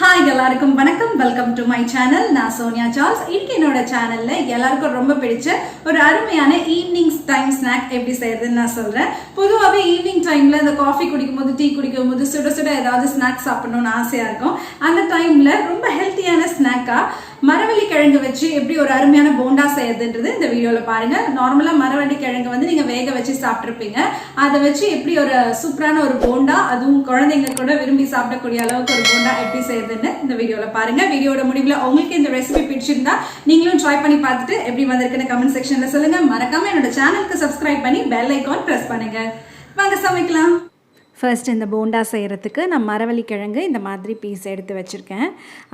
Hi எல்லாருக்கும் வணக்கம் welcome to my channel நான் Soniacharles இன்னைக்கு என்னோட சேனல்ல எல்லாருக்கும் ரொம்ப பிடிச்ச ஒரு அருமையான ஈவினிங் டைம் ஸ்நாக் எப்படி செய்யறதுன்னு நான் சொல்றேன் பொதுவாவே ஈவினிங் டைம்ல இந்த காஃபி குடிக்கும்போது டீ குடிக்கும்போது சுட சுட ஏதாவது ஸ்நாக்ஸ் சாப்பிடணும்னு ஆசையா இருக்கும் அந்த டைம்ல ரொம்ப ஹெல்த்தியான ஸ்நாக்கா மரவள்ளிக்கிழங்கு வச்சு எப்படி ஒரு அருமையான போண்டா செய்யறதுன்றது இந்த வீடியோல பாருங்க நார்மலா மரவள்ளிக்கிழங்கு வந்து நீங்க வேக வச்சு சாப்பிட்டுருப்பீங்க அதை வச்சு எப்படி ஒரு சூப்பரான ஒரு போண்டா அதுவும் குழந்தைங்க கூட விரும்பி சாப்பிடக்கூடிய அளவுக்கு ஒரு போண்டா எப்படி செய்யறதுன்னு இந்த வீடியோல பாருங்க வீடியோட முடிவுல உங்களுக்கு இந்த ரெசிபி பிடிச்சிருந்தா நீங்களும் ட்ரை பண்ணி பார்த்துட்டு எப்படி வந்திருக்குன்னு கமெண்ட் செக்ஷன்ல சொல்லுங்க மறக்காம என்னோட சேனலுக்கு சப்ஸ்கிரைப் பண்ணி பெல் ஐகான் பிரஸ் பண்ணுங்க வாங்க சமைக்கலாம் ஃபர்ஸ்ட் இந்த போண்டா செய்கிறதுக்கு நான் மரவள்ளிக்கிழங்கு இந்த மாதிரி பீஸ் எடுத்து வச்சுருக்கேன்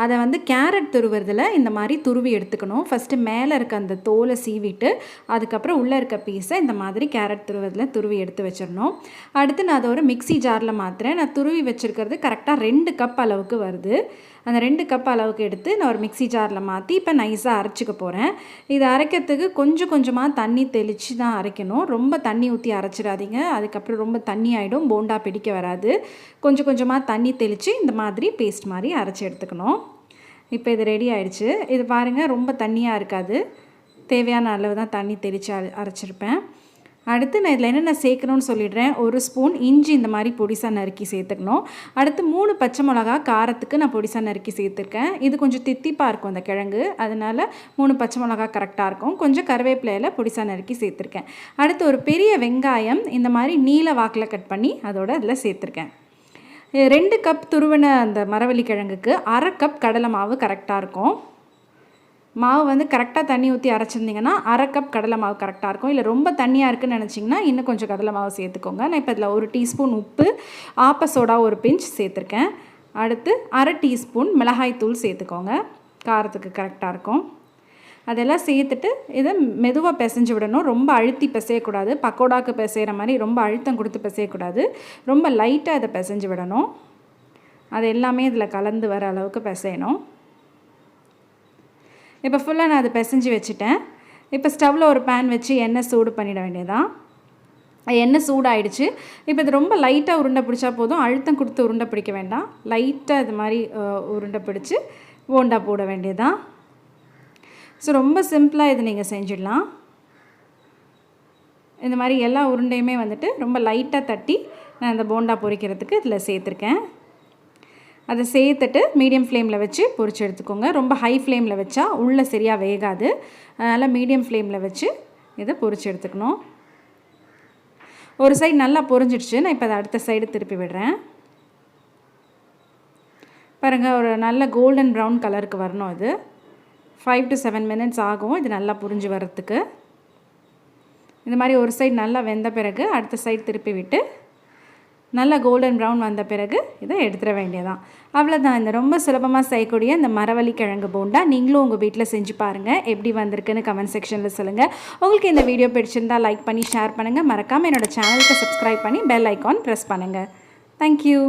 அதை வந்து கேரட் துருவுறதுல இந்த மாதிரி துருவி எடுத்துக்கணும் ஃபஸ்ட்டு மேலே இருக்க அந்த தோலை சீவிட்டு அதுக்கப்புறம் உள்ளே இருக்க பீஸை இந்த மாதிரி கேரட் துருவுறதுல துருவி எடுத்து வச்சிடணும் அடுத்து நான் அதை ஒரு மிக்ஸி ஜாரில் மாற்றுறேன் நான் துருவி வச்சுருக்கிறது கரெக்டாக 2 கப் அளவுக்கு வருது அந்த 2 கப் அளவுக்கு எடுத்து நான் ஒரு மிக்ஸி ஜாரில் மாற்றி இப்போ நைஸாக அரைச்சிக்க போகிறேன் இது அரைக்கிறதுக்கு கொஞ்சம் கொஞ்சமாக தண்ணி தெளித்து தான் அரைக்கணும் ரொம்ப தண்ணி ஊற்றி அரைச்சிடாதீங்க அதுக்கப்புறம் ரொம்ப தண்ணி ஆகிடும் போண்டா பிடிக்க வராது கொஞ்சம் கொஞ்சமாக தண்ணி தெளித்து இந்த மாதிரி பேஸ்ட் மாதிரி அரைச்சி எடுத்துக்கணும் இப்போ இது ரெடி ஆகிடுச்சு இது பாருங்கள் ரொம்ப தண்ணியாக இருக்காது தேவையான அளவு தான் தண்ணி தெளித்து அரைச்சிருப்பேன் அடுத்து நான் இதில் என்னென்ன சேர்க்கணும்னு சொல்லிடுறேன் 1 ஸ்பூன் இஞ்சி இந்த மாதிரி பொடிசாக நறுக்கி சேர்த்துக்கணும் அடுத்து 3 பச்சை மிளகா காரத்துக்கு நான் பொடிசாக நறுக்கி சேர்த்துருக்கேன் இது கொஞ்சம் தித்திப்பாக இருக்கும் அந்த கிழங்கு அதனால் 3 பச்சை மிளகா கரெக்டாக இருக்கும் கொஞ்சம் கருவேப்பிலையில் பொடிசாக நறுக்கி சேர்த்துருக்கேன் அடுத்து ஒரு பெரிய வெங்காயம் இந்த மாதிரி நீல வாக்கில் கட் பண்ணி அதோட அதில் சேர்த்துருக்கேன் 2 கப் துருவின அந்த மரவள்ளிக்கிழங்குக்கு 1/2 கப் கடலை மாவு கரெக்டாக இருக்கும் மாவு வந்து கரெக்டாக தண்ணி ஊற்றி அரைச்சிருந்தீங்கன்னா 1/2 கப் கடலை மாவு கரெக்டாக இருக்கும் இல்லை ரொம்ப தண்ணியாக இருக்குன்னு நினச்சிங்கன்னா இன்னும் கொஞ்சம் கடலை மாவு சேர்த்துக்கோங்க நான் இப்போ இதில் 1 டீஸ்பூன் உப்பு ஆப்ப சோடா ஒரு பிஞ்ச் சேர்த்துருக்கேன் அடுத்து 1/2 டீஸ்பூன் மிளகாய் தூள் சேர்த்துக்கோங்க காரத்துக்கு கரெக்டாக இருக்கும் அதெல்லாம் சேர்த்துட்டு இதை மெதுவாக பிசைஞ்சு விடணும் ரொம்ப அழுத்தி பிசையக்கூடாது பக்கோடாக்கு பிசைகிற மாதிரி ரொம்ப அழுத்தம் கொடுத்து பிசையக்கூடாது ரொம்ப லைட்டாக இதை பிசைஞ்சு விடணும் அது எல்லாமே இதில் கலந்து வர அளவுக்கு பிசையணும் இப்போ ஃபுல்லாக நான் அதை பிசைஞ்சு வச்சுட்டேன் இப்போ ஸ்டவ்வில் ஒரு பேன் வச்சு எண்ணெய் சூடு பண்ணிட வேண்டியதான் எண்ணெய் சூடாயிடுச்சு இப்போ இது ரொம்ப லைட்டாக உருண்டை பிடிச்சா போதும் அழுத்தம் கொடுத்து உருண்டை பிடிக்க வேண்டாம் லைட்டாக இது மாதிரி உருண்டை பிடிச்சி போண்டா போட வேண்டியதான் ஸோ ரொம்ப சிம்பிளாக இது நீங்கள் செஞ்சிடலாம் இந்த மாதிரி எல்லா உருண்டையுமே வந்துட்டு ரொம்ப லைட்டாக தட்டி நான் இந்த போண்டா பொரிக்கிறதுக்கு இதில் சேர்த்துருக்கேன் அதை சேர்த்துட்டு மீடியம் ஃப்ளேமில் வச்சு பொரிச்சு எடுத்துக்கோங்க ரொம்ப ஹை ஃப்ளேமில் வச்சா உள்ளே சரியாக வேகாது அதனால் மீடியம் ஃப்ளேமில் வச்சு இதை பொரிச்சு எடுத்துக்கணும் ஒரு சைடு நல்லா பொரிஞ்சிடுச்சு நான் இப்போ அதை அடுத்த சைடு திருப்பி விடுறேன் பாருங்கள் ஒரு நல்ல கோல்டன் ப்ரௌன் கலருக்கு வரணும் இது 5 to 7 minutes ஆகும் இது நல்லா புரிஞ்சு வர்றதுக்கு இந்த மாதிரி ஒரு சைடு நல்லா வெந்த பிறகு அடுத்த சைடு திருப்பி விட்டு நல்லா கோல்டன் ப்ரௌன் வந்த பிறகு இதை எடுத்துட வேண்டியதான் அவ்வளோதான் இந்த ரொம்ப சுலபமாக செய்யக்கூடிய இந்த மரவள்ளிக்கிழங்கு போண்டா நீங்களும் உங்கள் வீட்டில் செஞ்சு பாருங்கள் எப்படி வந்திருக்குன்னு கமெண்ட் செக்ஷனில் சொல்லுங்கள் உங்களுக்கு இந்த வீடியோ பிடிச்சிருந்தா லைக் பண்ணி ஷேர் பண்ணுங்கள் மறக்காமல் என்னோடய சேனலுக்கு சப்ஸ்கிரைப் பண்ணி பெல் ஐக்கான் ப்ரெஸ் பண்ணுங்கள் தேங்க்யூ